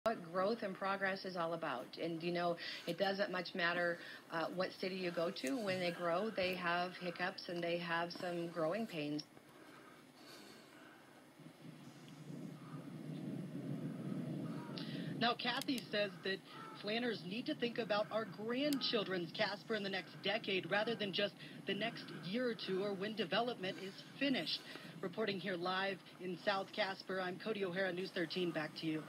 What growth and progress is all about. And, you know, it doesn't much matter what city you go to. When they grow, they have hiccups and they have some growing pains. Now, Kathy says that planners need to think about our grandchildren's Casper in the next decade rather than just the next year or two or when development is finished. Reporting here live in South Casper, I'm Cody O'Hara, News 13. Back to you.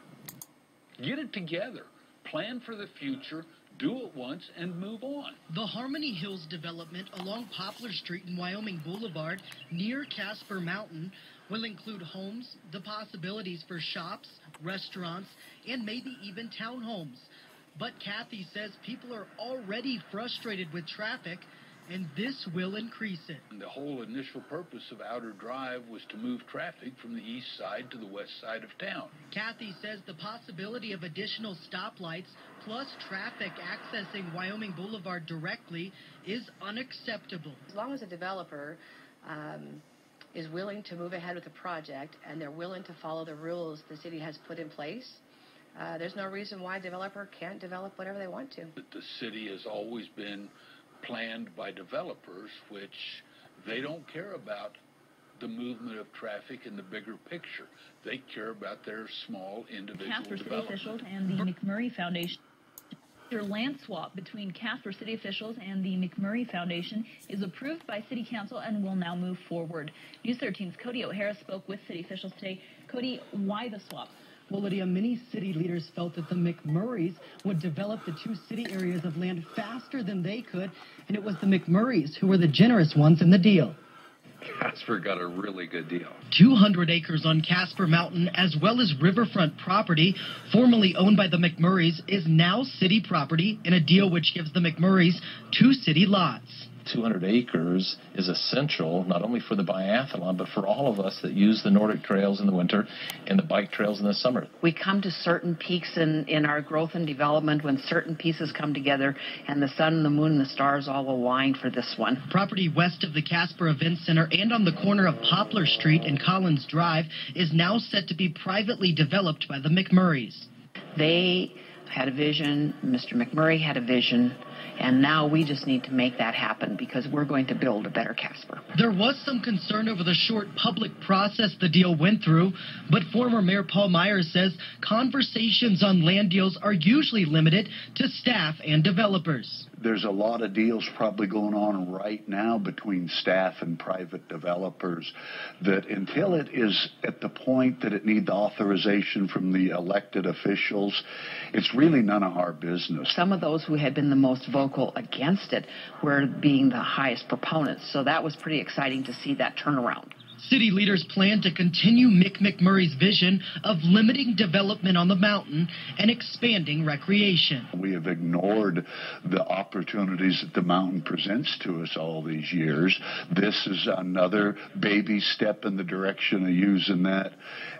Get it together. Plan for the future. Do it once and move on. The Harmony Hills development along Poplar Street and Wyoming Boulevard near Casper Mountain will include homes, the possibilities for shops, restaurants, and maybe even townhomes. But Kathy says people are already frustrated with traffic, and this will increase it. The whole initial purpose of Outer Drive was to move traffic from the east side to the west side of town. Kathy says the possibility of additional stoplights plus traffic accessing Wyoming Boulevard directly is unacceptable. As long as a developer is willing to move ahead with the project and they're willing to follow the rules the city has put in place, there's no reason why a developer can't develop whatever they want to. The city has always been planned by developers, which they don't care about the movement of traffic in the bigger picture. They care about their small individual Casper City development. officials and the McMurray Foundation. Your land swap between Casper City officials and the McMurray Foundation is approved by City Council and will now move forward. News 13's Cody O'Hara spoke with city officials today. Cody, why the swap? Well, Lydia, many city leaders felt that the McMurrays would develop the two city areas of land faster than they could, and it was the McMurrays who were the generous ones in the deal. Casper got a really good deal. 200 acres on Casper Mountain, as well as riverfront property, formerly owned by the McMurrays, is now city property in a deal which gives the McMurrays 2 city lots. 200 acres is essential not only for the biathlon, but for all of us that use the Nordic trails in the winter and the bike trails in the summer. We come to certain peaks in our growth and development when certain pieces come together, and the sun and the moon and the stars all align for this one. Property west of the Casper Event Center and on the corner of Poplar Street and Collins Drive is now set to be privately developed by the McMurrays. They had a vision, Mr. McMurray had a vision, and now we just need to make that happen because we're going to build a better Casper. There was some concern over the short public process the deal went through, but former Mayor Paul Myers says conversations on land deals are usually limited to staff and developers. There's a lot of deals probably going on right now between staff and private developers that until it is at the point that it needs authorization from the elected officials, it's really none of our business. Some of those who had been the most vocal against it were being the highest proponents, so that was pretty exciting to see that turnaround. City leaders plan to continue Mick McMurray's vision of limiting development on the mountain and expanding recreation. We have ignored the opportunities that the mountain presents to us all these years. This is another baby step in the direction of using that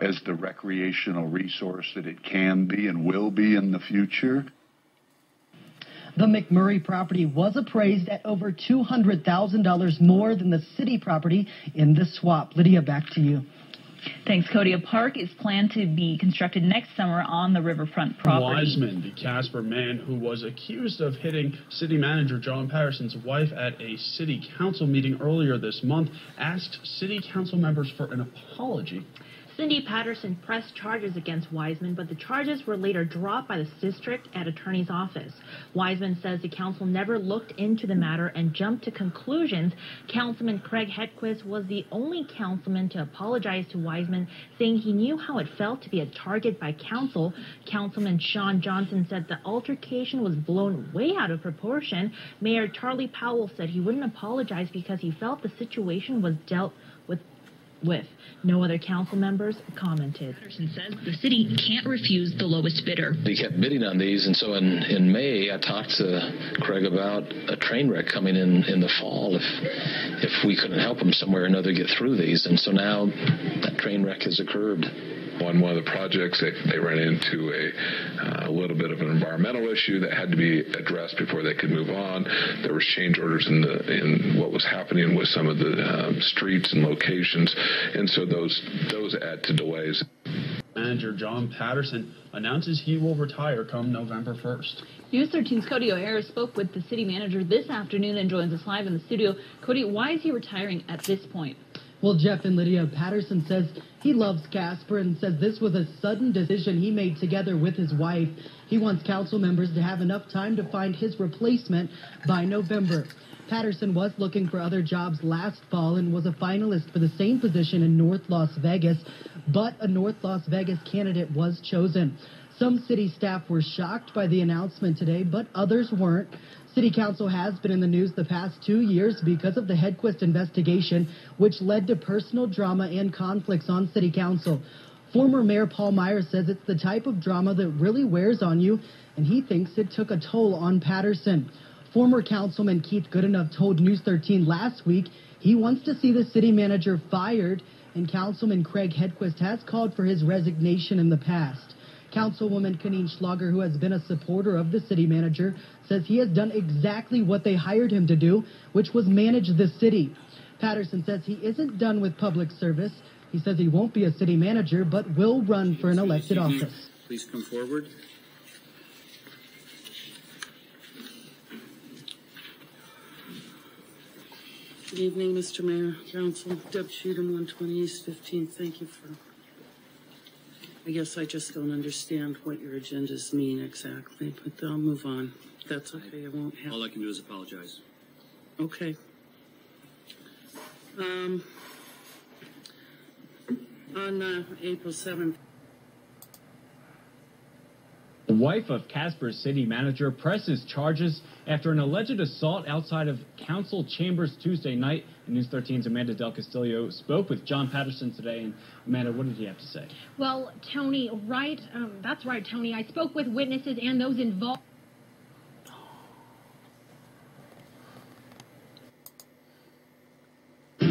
as the recreational resource that it can be and will be in the future. The McMurray property was appraised at over $200,000 more than the city property in the swap. Lydia, back to you. Thanks, Cody. A park is planned to be constructed next summer on the riverfront property. Wiseman, the Casper man who was accused of hitting city manager John Patterson's wife at a city council meeting earlier this month, asked city council members for an apology. Cindy Patterson pressed charges against Wiseman, but the charges were later dropped by the district attorney's office. Wiseman says the council never looked into the matter and jumped to conclusions. Councilman Craig Hedquist was the only councilman to apologize to Wiseman, saying he knew how it felt to be a target by council. Councilman Sean Johnson said the altercation was blown way out of proportion. Mayor Charlie Powell said he wouldn't apologize because he felt the situation was dealt with. No other council members commented. Patterson says the city can't refuse the lowest bidder. They kept bidding on these, and so in May I talked to Craig about a train wreck coming in the fall if we couldn't help them somewhere or another get through these, and so now that train wreck has occurred. On one of the projects, they ran into a little bit of an environmental issue that had to be addressed before they could move on. There was change orders in what was happening with some of the streets and locations, and so those add to delays. Manager John Patterson announces he will retire come November 1st. News 13's Cody O'Hara spoke with the city manager this afternoon and joins us live in the studio. Cody, why is he retiring at this point? Well, Jeff and Lydia, Patterson says he loves Casper and says this was a sudden decision he made together with his wife. He wants council members to have enough time to find his replacement by November. Patterson was looking for other jobs last fall and was a finalist for the same position in North Las Vegas, but a North Las Vegas candidate was chosen. Some city staff were shocked by the announcement today, but others weren't. City Council has been in the news the past 2 years because of the Hedquist investigation, which led to personal drama and conflicts on City Council. Former Mayor Paul Meyer says it's the type of drama that really wears on you, and he thinks it took a toll on Patterson. Former Councilman Keith Goodenough told News 13 last week he wants to see the city manager fired, and Councilman Craig Hedquist has called for his resignation in the past. Councilwoman Kanine Schlager, who has been a supporter of the city manager, says he has done exactly what they hired him to do, which was manage the city. Patterson says he isn't done with public service. He says he won't be a city manager, but will run for an elected office. Please come forward. Good evening, Mr. Mayor, Council. Deb Cheatham, 120 East 15th. Thank you for... I guess I just don't understand what your agendas mean exactly, but I'll move on. That's okay. I won't have... All I can do is apologize. Okay. On April 7th, The wife of Casper's city manager presses charges after an alleged assault outside of council chambers Tuesday night. And News 13's Amanda Del Castillo spoke with John Patterson today. And Amanda, what did he have to say? Well, Tony, that's right, Tony. I spoke with witnesses and those involved.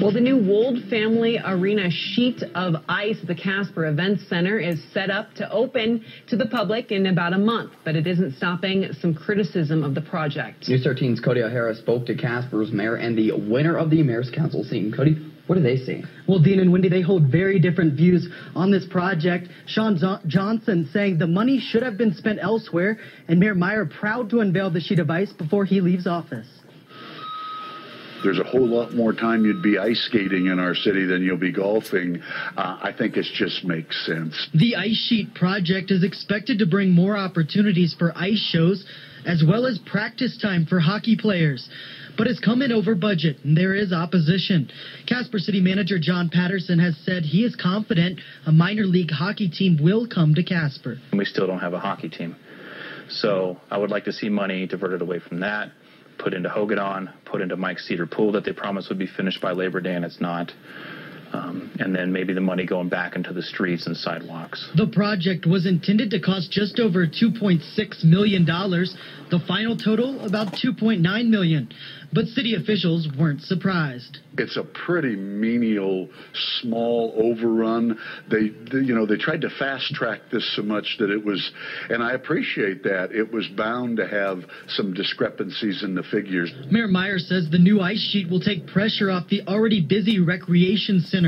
Well, the new Wold Family Arena sheet of ice at the Casper Events Center is set up to open to the public in about a month, but it isn't stopping some criticism of the project. News 13's Cody O'Hara spoke to Casper's mayor and the winner of the Mayor's Council seat. Cody, what do they see? Well, Dean and Wendy, they hold very different views on this project. Sean Johnson saying the money should have been spent elsewhere, and Mayor Meyer proud to unveil the sheet of ice before he leaves office. There's a whole lot more time you'd be ice skating in our city than you'll be golfing. I think it just makes sense. The ice sheet project is expected to bring more opportunities for ice shows as well as practice time for hockey players. But it's come in over budget, and there is opposition. Casper City Manager John Patterson has said he is confident a minor league hockey team will come to Casper. We still don't have a hockey team. So I would like to see money diverted away from that, put into Hogadon, put into Mike's Cedar Pool that they promised would be finished by Labor Day, and it's not. And then maybe the money going back into the streets and sidewalks. The project was intended to cost just over $2.6 million. The final total, about $2.9 million. But city officials weren't surprised. It's a pretty menial, small overrun. They tried to fast track this so much that it was, and I appreciate that, it was bound to have some discrepancies in the figures. Mayor Meyer says the new ice sheet will take pressure off the already busy recreation center.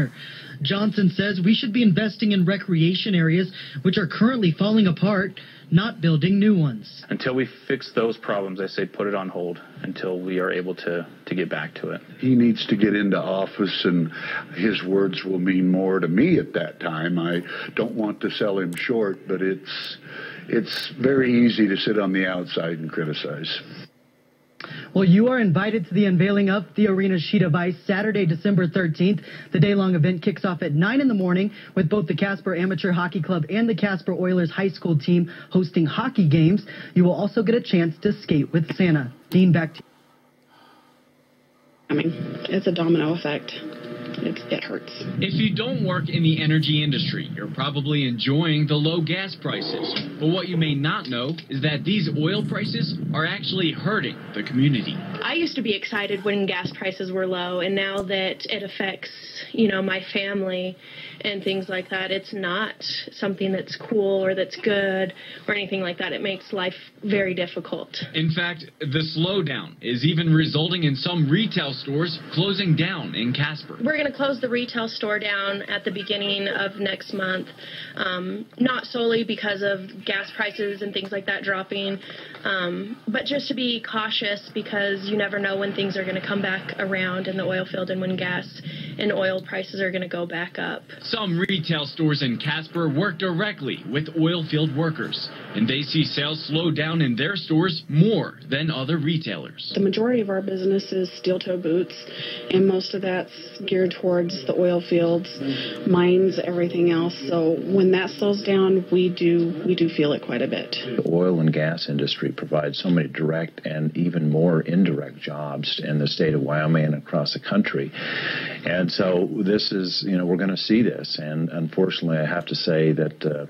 Johnson says we should be investing in recreation areas which are currently falling apart, not building new ones. Until we fix those problems, I say put it on hold until we are able to get back to it. He needs to get into office, and his words will mean more to me at that time. I don't want to sell him short, but it's very easy to sit on the outside and criticize. Well, you are invited to the unveiling of the arena sheet of ice Saturday, December 13th. The day-long event kicks off at 9 in the morning with both the Casper Amateur Hockey Club and the Casper Oilers high school team hosting hockey games. You will also get a chance to skate with Santa. Dean, back to you. I mean, it's a domino effect. It hurts. If you don't work in the energy industry, you're probably enjoying the low gas prices. But what you may not know is that these oil prices are actually hurting the community. I used to be excited when gas prices were low, and now that it affects, my family and things like that, it's not something that's cool or that's good or anything like that. It makes life very difficult. In fact, the slowdown is even resulting in some retail stores closing down in Casper. We're going to close the retail store down at the beginning of next month, not solely because of gas prices and things like that dropping, but just to be cautious because you never know when things are going to come back around in the oil field and when gas and oil prices are going to go back up. Some retail stores in Casper work directly with oil field workers, and they see sales slow down in their stores more than other retailers. The majority of our business is steel-toe boots, and most of that's geared towards the oil fields, mines, everything else. So when that slows down, we do feel it quite a bit. The oil and gas industry provides so many direct and even more indirect jobs in the state of Wyoming and across the country. And so this is, we're going to see this. And unfortunately, I have to say that,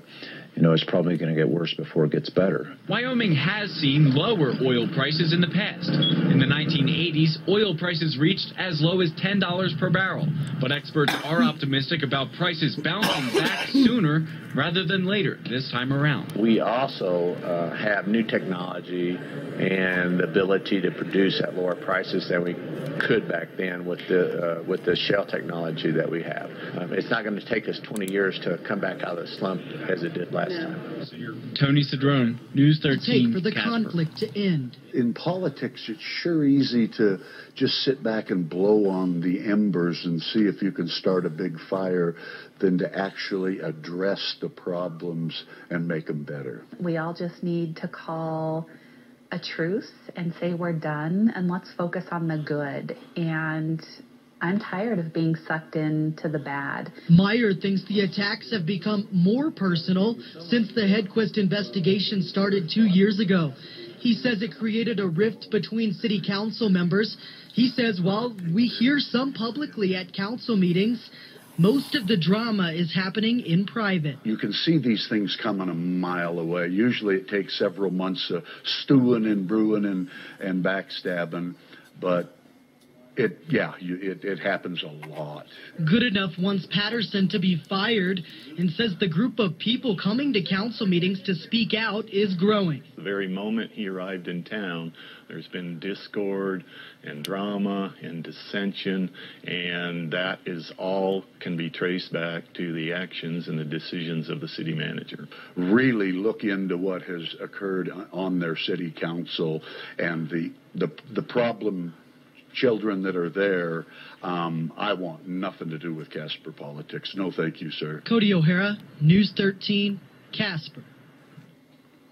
it's probably going to get worse before it gets better. Wyoming has seen lower oil prices in the past. In the 1980s, oil prices reached as low as $10 per barrel. But experts are optimistic about prices bouncing back sooner rather than later this time around. We also have new technology and the ability to produce at lower prices than we could back then with the shale technology that we have. It's not going to take us 20 years to come back out of the slump as it did last time. Tony Cedrone, News 13. Take for the Casper. conflict to end. In politics, it's sure easy to just sit back and blow on the embers and see if you can start a big fire than to actually address the problems and make them better. We all just need to call a truce and say we're done and let's focus on the good. And I'm tired of being sucked into the bad. Meyer thinks the attacks have become more personal since the Hedquist investigation started 2 years ago. He says it created a rift between city council members. He says while we hear some publicly at council meetings, most of the drama is happening in private. You can see these things coming a mile away. Usually it takes several months of stewing and brewing and backstabbing, but it happens a lot. Goodenough wants Patterson to be fired and says the group of people coming to council meetings to speak out is growing. The very moment he arrived in town, there's been discord and drama and dissension, and that is all can be traced back to the actions and the decisions of the city manager. Really look into what has occurred on their city council and the problem children that are there. I want nothing to do with Casper politics. No, thank you, sir. Cody O'Hara, News 13, Casper.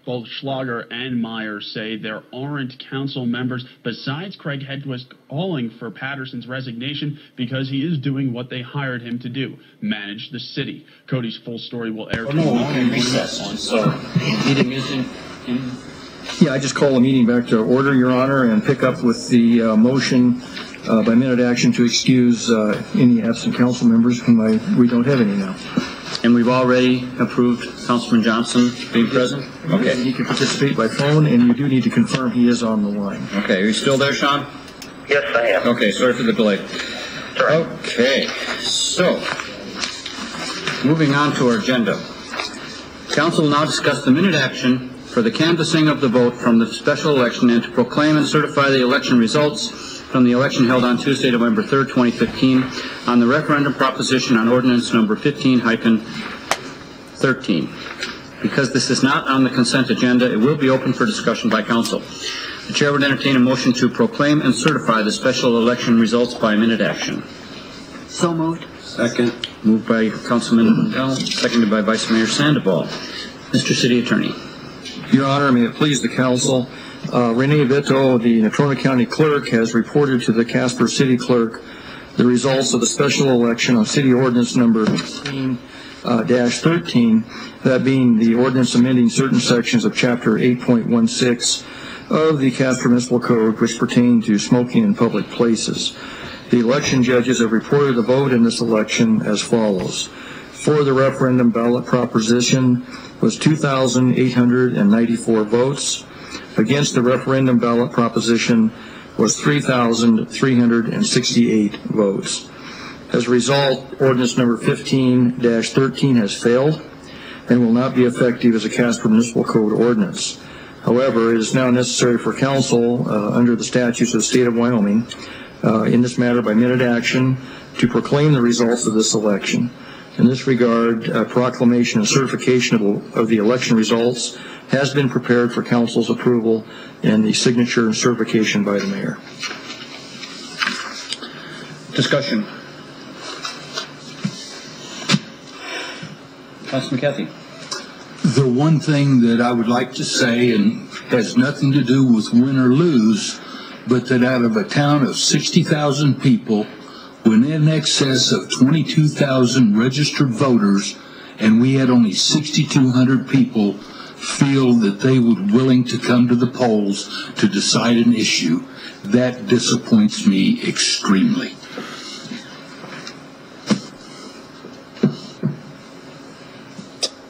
Both Schlager and Meyer say there aren't council members besides Craig Hedquist calling for Patterson's resignation because he is doing what they hired him to do, manage the city. Cody's full story will air Meeting is in. Yeah, I just call the meeting back to order, Your Honor, and pick up with the motion by minute action to excuse any absent council members whom we don't have any now. And we've already approved Councilman Johnson being present? Okay. He can participate by phone, and you do need to confirm he is on the line. Okay, are you still there, Sean? Yes, I am. Okay, sorry for the delay. Right. Okay, so moving on to our agenda. Council will now discuss the minute action for the canvassing of the vote from the special election and to proclaim and certify the election results from the election held on Tuesday, November 3rd, 2015, on the referendum proposition on ordinance number 15-13. Because this is not on the consent agenda, it will be open for discussion by council. The chair would entertain a motion to proclaim and certify the special election results by minute action. So moved. Second. Moved by Councilman Lindell, seconded by Vice Mayor Sandoval. Mr. City Attorney. Your Honor, may it please the council, Renee Vito, the Natrona County Clerk, has reported to the Casper City Clerk the results of the special election on City Ordinance number 15-13, that being the ordinance amending certain sections of Chapter 8.16 of the Casper Municipal Code, which pertain to smoking in public places. The election judges have reported the vote in this election as follows. For the referendum ballot proposition was 2,894 votes. Against the referendum ballot proposition was 3,368 votes. As a result, ordinance number 15-13 has failed and will not be effective as a Casper Municipal Code ordinance. However, it is now necessary for council, under the statutes of the state of Wyoming, in this matter by minute action, to proclaim the results of this election. In this regard, a proclamation and certification of the election results has been prepared for council's approval and the signature and certification by the mayor. Discussion. Councilman Cathy. The one thing that I would like to say, and has nothing to do with win or lose, but that out of a town of 60,000 people, when in excess of 22,000 registered voters, and we had only 6,200 people feel that they would willing to come to the polls to decide an issue, that disappoints me extremely.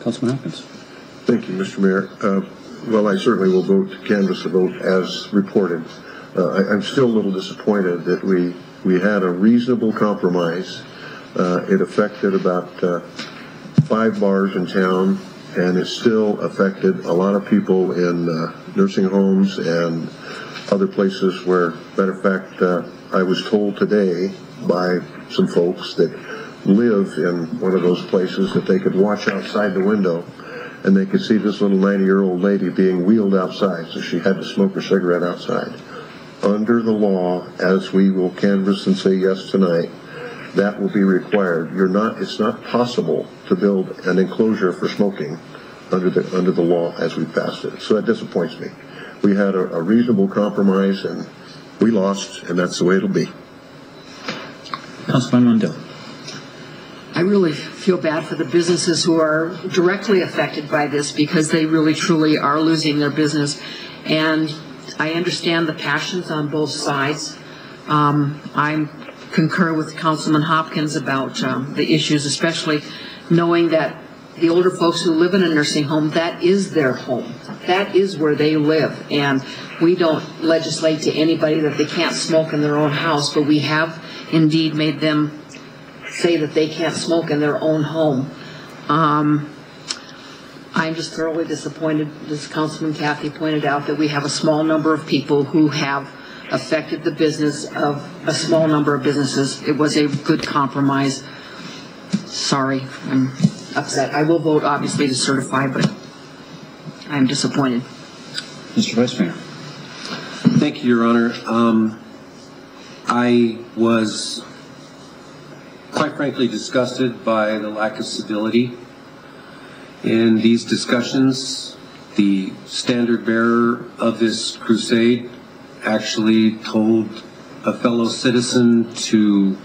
Councilman Hopkins. Thank you, Mr. Mayor. Well, I certainly will vote to canvass the vote as reported. I'm still a little disappointed that we had a reasonable compromise. It affected about 5 bars in town, and it still affected a lot of people in nursing homes and other places where, matter of fact, I was told today by some folks that live in one of those places that they could watch outside the window and they could see this little 90-year-old lady being wheeled outside, so she had to smoke her cigarette outside. Under the law, as we will canvass and say yes tonight, that will be required. It's not possible to build an enclosure for smoking under the law as we passed it. So that disappoints me. We had a reasonable compromise and we lost, and that's the way it'll be. Councilman Rundle. I really feel bad for the businesses who are directly affected by this, because they really truly are losing their business. And I understand the passions on both sides. I concur with Councilman Hopkins about the issues, especially knowing that the older folks who live in a nursing home, that is their home. That is where they live. And we don't legislate to anybody that they can't smoke in their own house, but we have indeed made them say that they can't smoke in their own home. I'm just thoroughly disappointed, as Councilman Cathy pointed out, that we have a small number of people who have affected the business of a small number of businesses. It was a good compromise. Sorry, I'm upset. I will vote, obviously, to certify, but I'm disappointed. Mr. Vice Mayor. Thank you, Your Honor. I was quite frankly disgusted by the lack of civility in these discussions. The standard bearer of this crusade actually told a fellow citizen to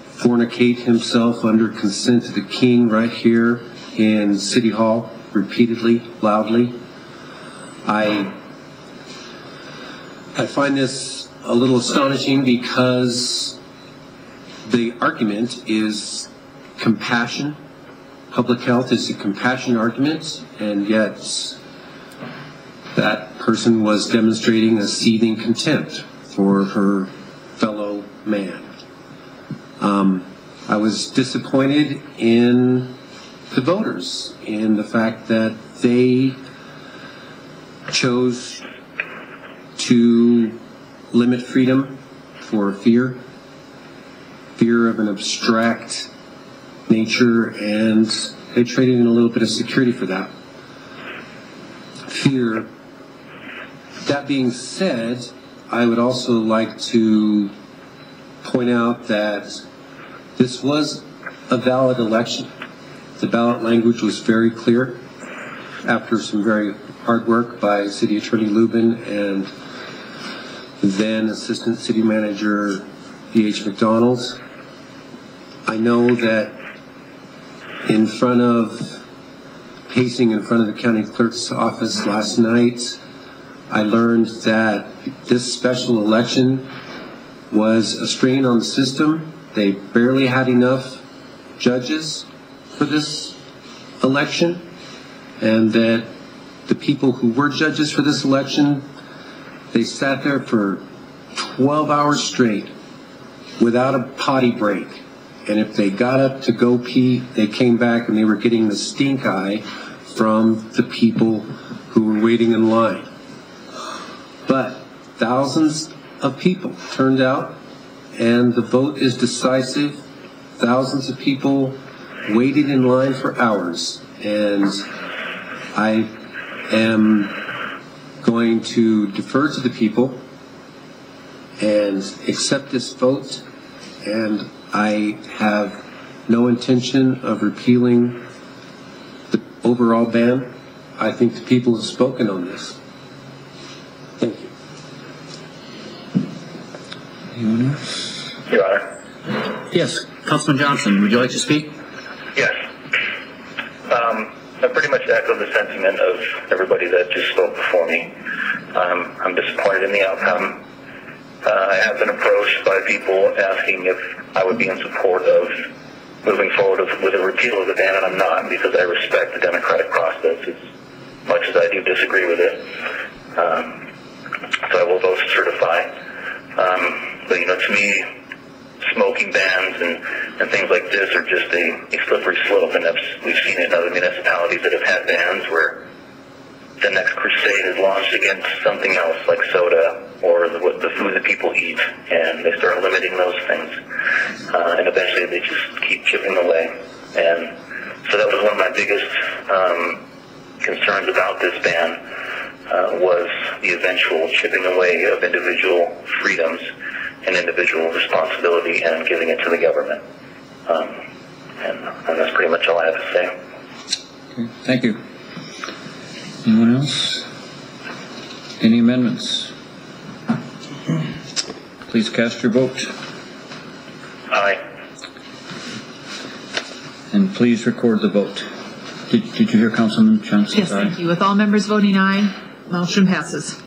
fornicate himself under consent of the king right here in City Hall, repeatedly, loudly. I find this a little astonishing because the argument is compassion. Public health is a compassion argument, and yet that person was demonstrating a seething contempt for her fellow man. I was disappointed in the voters, in the fact that they chose to limit freedom for fear of an abstract nature, and they traded in a little bit of security for that. Fear. That being said, I would also like to point out that this was a valid election. The ballot language was very clear after some very hard work by City Attorney Lubin and then Assistant City Manager D.H. McDonald. I know that pacing in front of the county clerk's office last night, I learned that this special election was a strain on the system. They barely had enough judges for this election, and that the people who were judges for this election, they sat there for 12 hours straight without a potty break. And if they got up to go pee, they came back and they were getting the stink eye from the people who were waiting in line. But thousands of people turned out, and the vote is decisive, thousands of people waited in line for hours, and I am going to defer to the people and accept this vote, and I have no intention of repealing the overall ban. I think the people have spoken on this. Thank you. Anyone else? Your Honor. Yes, Councilman Johnson, would you like to speak? Yes. I pretty much echo the sentiment of everybody that just spoke before me. I'm disappointed in the outcome. I have been approached by people asking if I would be in support of moving forward with a repeal of the ban, and I'm not, because I respect the democratic process as much as I do disagree with it. So I will vote to certify. But, to me, smoking bans and things like this are just a slippery slope, and we've seen it in other municipalities that have had bans where the next crusade is launched against something else, like soda or the food that people eat, and they start limiting those things. And eventually they just keep chipping away. And so that was one of my biggest concerns about this ban, was the eventual chipping away of individual freedoms and individual responsibility and giving it to the government. And that's pretty much all I have to say. Okay, thank you. Anyone else? Any amendments? Please cast your vote. Aye. And please record the vote. Did you hear Councilman Johnson? Yes, thank you. With all members voting aye, motion passes.